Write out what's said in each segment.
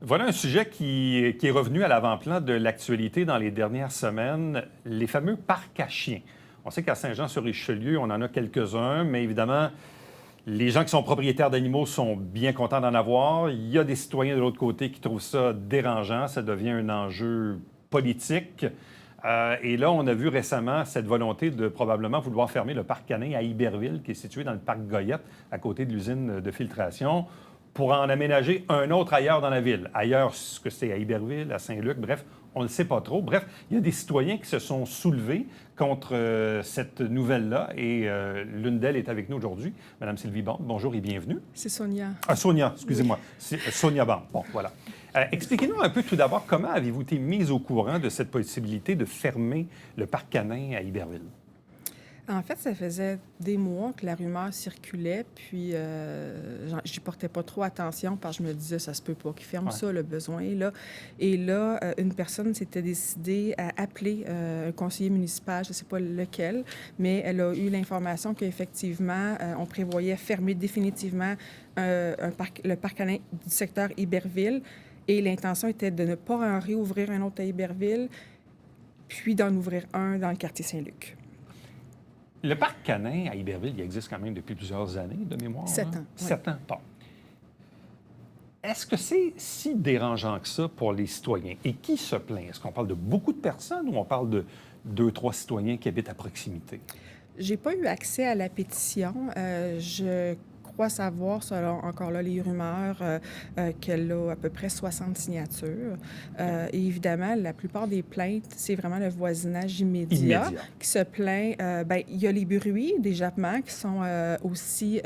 Voilà un sujet qui est revenu à l'avant-plan de l'actualité dans les dernières semaines, les fameux parcs à chiens. On sait qu'à Saint-Jean-sur-Richelieu, on en a quelques-uns, mais évidemment, les gens qui sont propriétaires d'animaux sont bien contents d'en avoir. Il y a des citoyens de l'autre côté qui trouvent ça dérangeant. Ça devient un enjeu politique. Et là, on a vu récemment cette volonté de probablement vouloir fermer le parc canin à Iberville, qui est situé dans le parc Goyette, à côté de l'usine de filtration, pour en aménager un autre ailleurs dans la ville. Ailleurs, ce que c'est à Iberville, à Saint-Luc, bref, on ne le sait pas trop. Bref, il y a des citoyens qui se sont soulevés contre cette nouvelle-là et l'une d'elles est avec nous aujourd'hui, Mme Sylvie Bande. Bonjour et bienvenue. C'est Sonia. Ah, Sonia, excusez-moi. C'est Sonia Bande. Bon, voilà. Expliquez-nous un peu tout d'abord comment avez-vous été mise au courant de cette possibilité de fermer le parc canin à Iberville? En fait, ça faisait des mois que la rumeur circulait, puis j'y portais pas trop attention parce que je me disais, ça se peut pas qu'ils ferment ça, le besoin est là. Et là, une personne s'était décidée à appeler un conseiller municipal, je ne sais pas lequel, mais elle a eu l'information qu'effectivement, on prévoyait fermer définitivement le parc canin du secteur Iberville. Et l'intention était de ne pas en réouvrir un autre à Iberville, puis d'en ouvrir un dans le quartier Saint-Luc. Le parc canin à Iberville, il existe quand même depuis plusieurs années, de mémoire. 7 ans. Oui. 7 ans, bon. Est-ce que c'est si dérangeant que ça pour les citoyens? Et qui se plaint? Est-ce qu'on parle de beaucoup de personnes ou on parle de 2-3 citoyens qui habitent à proximité? J'ai pas eu accès à la pétition. Je crois savoir, selon encore là les rumeurs, qu'elle a à peu près 60 signatures. Et évidemment, la plupart des plaintes, c'est vraiment le voisinage immédiat. Qui se plaint. Il y a les bruits des jappements qui sont aussi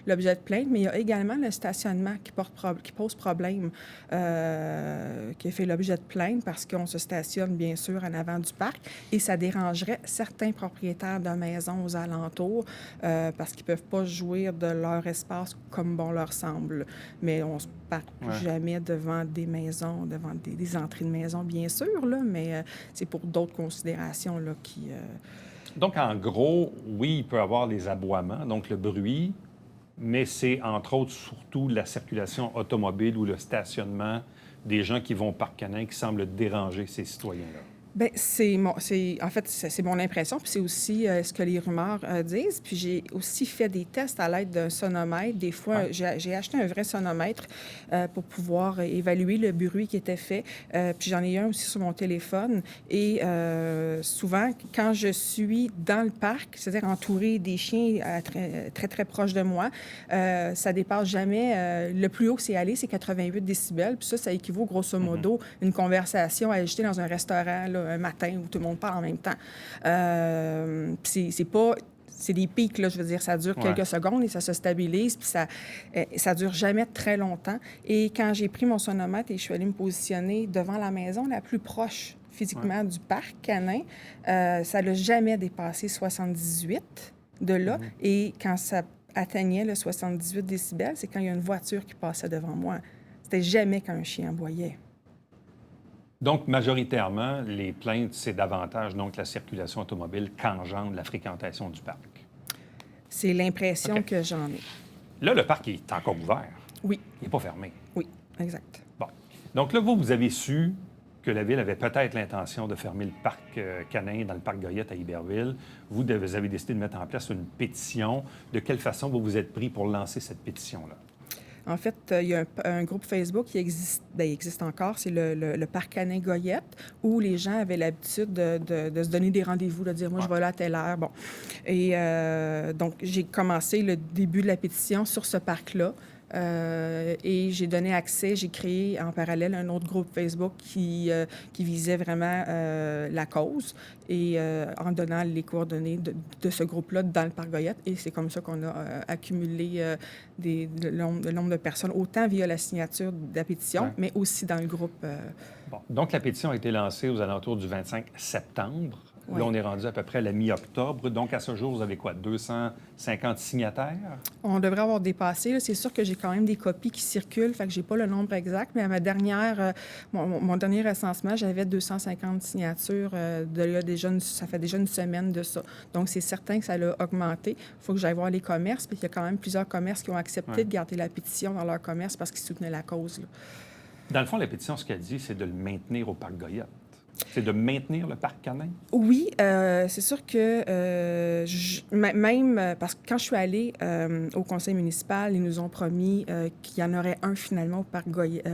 l'objet de plainte, mais il y a également le stationnement qui pose problème, qui a fait l'objet de plainte parce qu'on se stationne bien sûr en avant du parc et ça dérangerait certains propriétaires de maisons aux alentours parce qu'ils ne peuvent pas jouir de leur espace comme bon leur semble. Mais on ne se parque plus jamais devant des maisons, devant des entrées de maisons, bien sûr, là, mais c'est pour d'autres considérations là, qui... Donc, en gros, oui, il peut y avoir les aboiements, donc le bruit, mais c'est entre autres surtout la circulation automobile ou le stationnement des gens qui vont au parc canin qui semble déranger ces citoyens-là. Bien, en fait, c'est mon impression, puis c'est aussi ce que les rumeurs disent. Puis j'ai aussi fait des tests à l'aide d'un sonomètre. Des fois, j'ai acheté un vrai sonomètre pour pouvoir évaluer le bruit qui était fait. Puis j'en ai un aussi sur mon téléphone. Et souvent, quand je suis dans le parc, c'est-à-dire entourée des chiens très, très, très proches de moi, ça dépasse jamais. Le plus haut que c'est allé, c'est 88 décibels. Puis ça équivaut grosso modo à une conversation à acheter dans un restaurant, là, un matin où tout le monde parle en même temps. C'est des pics, là, je veux dire, ça dure quelques secondes et ça se stabilise, puis ça dure jamais très longtemps. Et quand j'ai pris mon sonomètre et je suis allée me positionner devant la maison la plus proche physiquement du parc canin, ça n'a jamais dépassé 78 de là. Et quand ça atteignait le 78 décibels, c'est quand il y a une voiture qui passait devant moi. C'était jamais quand un chien aboyait. Donc, majoritairement, les plaintes, c'est davantage donc la circulation automobile qu'engendre la fréquentation du parc. C'est l'impression que j'en ai. Là, le parc est encore ouvert. Oui. Il n'est pas fermé. Oui, exact. Bon. Donc là, vous avez su que la Ville avait peut-être l'intention de fermer le parc canin dans le parc Goyette à Iberville. Vous avez décidé de mettre en place une pétition. De quelle façon vous vous êtes pris pour lancer cette pétition-là? En fait, il y a un groupe Facebook qui existe, il existe encore, c'est le Parc canin Goyette, où les gens avaient l'habitude de se donner des rendez-vous, de dire « moi, je vais là à telle heure ». Bon. Et donc, j'ai commencé le début de la pétition sur ce parc-là. Et j'ai donné accès, j'ai créé en parallèle un autre groupe Facebook qui visait vraiment la cause et en donnant les coordonnées de ce groupe-là dans le parc Goyette. Et c'est comme ça qu'on a accumulé le nombre de personnes, autant via la signature de la pétition, mais aussi dans le groupe. Bon. Donc, la pétition a été lancée aux alentours du 25 septembre. Là, on est rendu à peu près à la mi-octobre. Donc, à ce jour, vous avez quoi, 250 signataires? On devrait avoir dépassé. C'est sûr que j'ai quand même des copies qui circulent, fait que j'ai pas le nombre exact, mais à ma dernière, mon dernier recensement, j'avais 250 signatures. Ça fait déjà une semaine de ça. Donc, c'est certain que ça l'a augmenté. Il faut que j'aille voir les commerces, puis il y a quand même plusieurs commerces qui ont accepté de garder la pétition dans leur commerce parce qu'ils soutenaient la cause, là. Dans le fond, la pétition, ce qu'elle dit, c'est de le maintenir au parc Goyette. C'est de maintenir le parc canin? Oui, c'est sûr que même parce que quand je suis allée au conseil municipal, ils nous ont promis qu'il y en aurait un finalement au parc Goyette,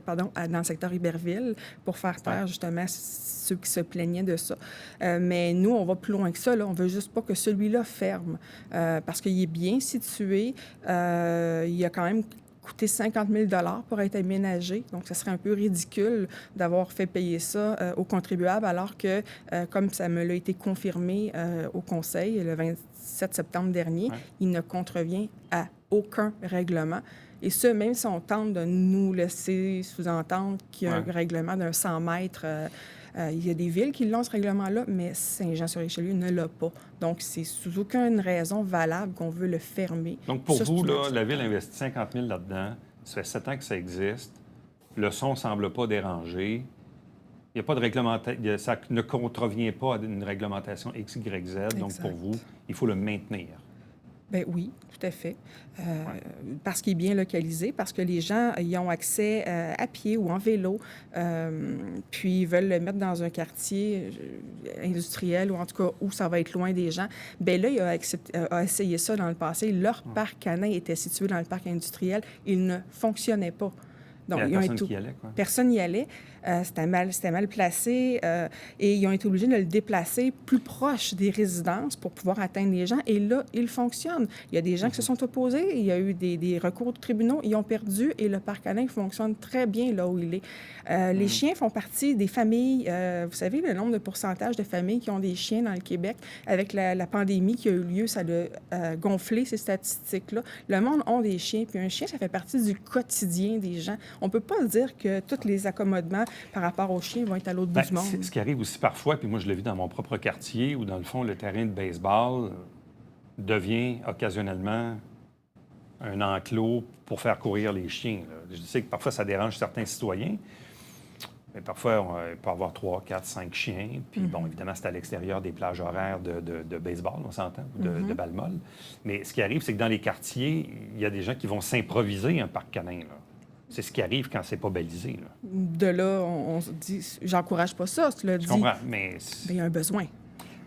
dans le secteur Iberville, pour faire taire justement ceux qui se plaignaient de ça. Mais nous, on va plus loin que ça. Là. On veut juste pas que celui-là ferme parce qu'il est bien situé. Il a quand même coûté 50 000 pour être aménagé. Donc, ce serait un peu ridicule d'avoir fait payer ça aux contribuables, alors que, comme ça me l'a été confirmé au Conseil le 27 septembre dernier, il ne contrevient à aucun règlement. Et ce, même si on tente de nous laisser sous-entendre qu'il y a un règlement d'un 100 mètres... il y a des villes qui l'ont, ce règlement-là, mais Saint-Jean-sur-Richelieu ne l'a pas. Donc, c'est sous aucune raison valable qu'on veut le fermer. Donc, pour vous, là, la Ville investit 50 000 là-dedans. Ça fait 7 ans que ça existe. Le son ne semble pas déranger. Il n'y a pas de réglementation. Ça ne contrevient pas à une réglementation X, Y, Z. Donc, Exact. pour vous, il faut le maintenir. Bien oui, tout à fait. Parce qu'il est bien localisé, parce que les gens y ont accès à pied ou en vélo, puis ils veulent le mettre dans un quartier industriel ou en tout cas où ça va être loin des gens. Bien là, il a essayé ça dans le passé. Leur parc canin était situé dans le parc industriel. Il ne fonctionnait pas. Donc, il y a personne qui y allait, quoi. Personne n'y allait. C'était mal placé et ils ont été obligés de le déplacer plus proche des résidences pour pouvoir atteindre les gens. Et là, il fonctionne. Il y a des gens qui se sont opposés. Il y a eu des recours aux tribunaux. Ils ont perdu et le parc canin fonctionne très bien là où il est. Les chiens font partie des familles. Vous savez, le nombre de pourcentage de familles qui ont des chiens dans le Québec, avec la pandémie qui a eu lieu, ça a gonflé ces statistiques-là. Le monde a des chiens. Puis un chien, ça fait partie du quotidien des gens. On ne peut pas dire que tous les accommodements par rapport aux chiens vont être à l'autre bout du monde. Ce qui arrive aussi parfois, puis moi je l'ai vu dans mon propre quartier, où dans le fond, le terrain de baseball devient occasionnellement un enclos pour faire courir les chiens. Là. Je sais que parfois ça dérange certains citoyens, mais parfois il peut y avoir 3, 4, 5 chiens. Puis bon, évidemment, c'est à l'extérieur des plages horaires de baseball, on s'entend, ou de balle molle. Mais ce qui arrive, c'est que dans les quartiers, il y a des gens qui vont s'improviser un parc canin, là. C'est ce qui arrive quand c'est pas balisé. Là. De là, on se dit, j'encourage pas ça, tu l'as dit. Je comprends, mais... Il y a un besoin.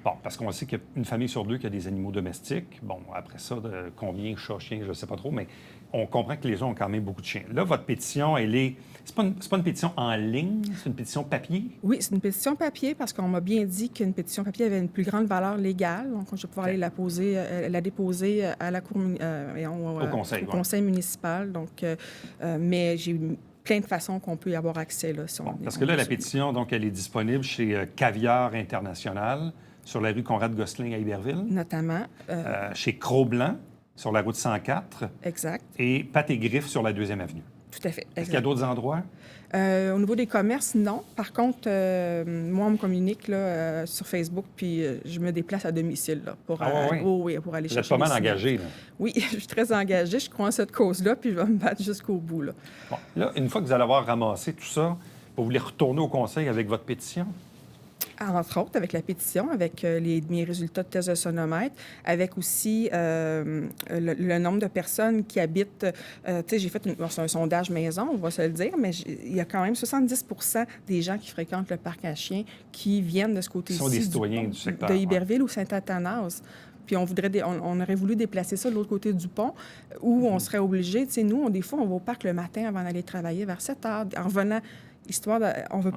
Bon, parce qu'on sait qu'il y a une famille sur deux qui a des animaux domestiques. Bon, après ça, combien chats, chiens, je ne sais pas trop, mais on comprend que les gens ont quand même beaucoup de chiens. Là, votre pétition, elle est... C'est pas une pétition en ligne, c'est une pétition papier? Oui, c'est une pétition papier parce qu'on m'a bien dit qu'une pétition papier avait une plus grande valeur légale. Donc, je vais pouvoir aller la déposer à la cour, au conseil municipal. Donc, mais j'ai plein de façons qu'on peut y avoir accès. Là, si parce que là, la pétition, donc, elle est disponible chez Caviar International, sur la rue Conrad-Gosselin à Iberville. Notamment. Chez Cros-Blanc, sur la route 104. Exact. Et Pâte et Griffes sur la 2e avenue. Tout à fait. Est-ce qu'il y a d'autres endroits? Au niveau des commerces, non. Par contre, moi, on me communique là, sur Facebook, puis je me déplace à domicile là, pour aller chercher. Vous êtes pas mal engagé, là. Oui, je suis très engagée. Je crois en cette cause-là, puis je vais me battre jusqu'au bout. Là. Bon, là, une fois que vous allez avoir ramassé tout ça, vous voulez retourner au conseil avec votre pétition? Entre autres, avec la pétition, avec mes résultats de test de sonomètre, avec aussi le nombre de personnes qui habitent. Tu sais, j'ai fait un sondage maison, on va se le dire, mais il y a quand même 70 des gens qui fréquentent le parc à chiens qui viennent de ce côté-ci. Ils sont des citoyens du secteur. De Iberville ou Saint-Athanas. Puis on aurait voulu déplacer ça de l'autre côté du pont, où on serait obligé, tu sais, nous, des fois, on va au parc le matin avant d'aller travailler vers 7 heures, en revenant, histoire de... On veut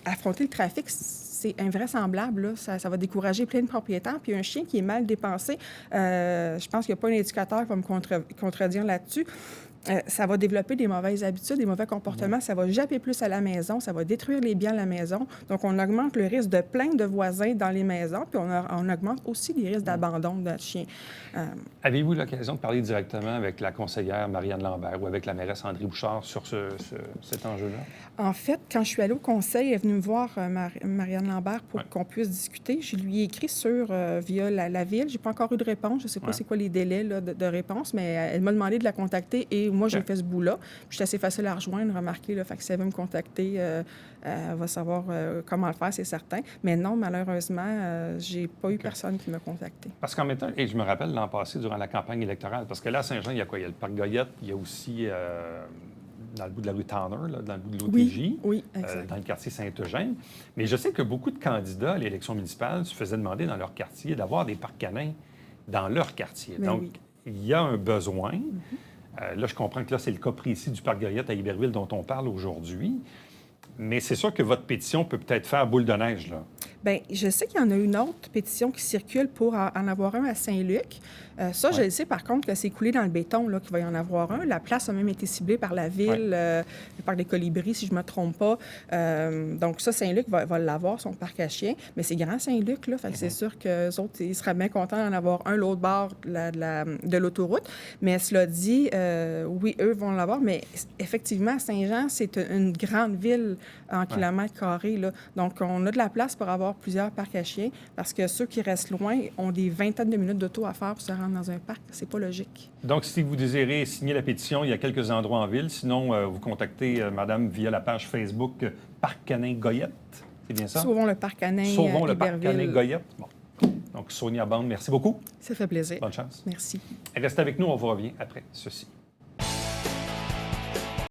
affronter le trafic, c'est invraisemblable. Là. Ça va décourager plein de propriétaires. Puis un chien qui est mal dépensé, je pense qu'il n'y a pas un éducateur qui va me contredire là-dessus. Ça va développer des mauvaises habitudes, des mauvais comportements. Ça va japper plus à la maison, ça va détruire les biens de la maison. Donc, on augmente le risque de plainte de voisins dans les maisons, puis on augmente aussi les risques d'abandon de notre chien. Avez-vous eu l'occasion de parler directement avec la conseillère Marianne Lambert ou avec la mairesse André Bouchard sur cet enjeu-là? En fait, quand je suis allée au conseil, elle est venue me voir, Marianne Lambert, pour qu'on puisse discuter. Je lui ai écrit via la ville. Je n'ai pas encore eu de réponse. Je ne sais pas c'est quoi les délais là, de réponse, mais elle m'a demandé de la contacter et moi, j'ai fait ce bout-là. Puis c'est assez facile à rejoindre, remarquez. Là, fait que si elle veut me contacter, elle va savoir comment le faire, c'est certain. Mais non, malheureusement, j'ai pas eu personne qui m'a contacté. Parce qu'en mettant, et je me rappelle l'an passé, durant la campagne électorale, parce que là, à Saint-Jean, il y a quoi? Il y a le parc Goyette, il y a aussi dans le bout de la rue Towner, là, dans le bout de Oui, l'OTJ, oui, exact. dans le quartier Saint-Eugène. Mais je sais que beaucoup de candidats à l'élection municipale se faisaient demander dans leur quartier d'avoir des parcs canins dans leur quartier. Mais Donc, oui. il y a un besoin. Là, je comprends que là, c'est le cas précis du parc Goyette à Iberville dont on parle aujourd'hui. Mais c'est sûr que votre pétition peut peut-être faire boule de neige, là. Bien, je sais qu'il y en a une autre pétition qui circule pour en avoir un à Saint-Luc. Ça, je Ouais. le sais par contre que c'est coulé dans le béton là, qu'il va y en avoir un. La place a même été ciblée par la ville, le parc des Colibris, si je ne me trompe pas. Donc ça, Saint-Luc va l'avoir, son parc à chiens. Mais c'est grand Saint-Luc, là. Fait que c'est sûr qu'eux autres, ils seraient bien contents d'en avoir un l'autre bord de l'autoroute. Mais cela dit, oui, eux vont l'avoir. Mais effectivement, Saint-Jean, c'est une grande ville en kilomètres carrés, là. Donc, on a de la place pour avoir plusieurs parcs à chiens parce que ceux qui restent loin ont des vingtaines de minutes d'auto à faire pour se rendre dans un parc. C'est pas logique. Donc, si vous désirez signer la pétition, il y a quelques endroits en ville. Sinon, vous contactez madame via la page Facebook Parc Canin Goyette. C'est bien ça? Sauvons le parc canin Sauvons le parc Iberville. Canin Goyette. Bon. Donc, Sonia Bande, merci beaucoup. Ça fait plaisir. Bonne chance. Merci. Restez avec nous, on vous revient après ceci.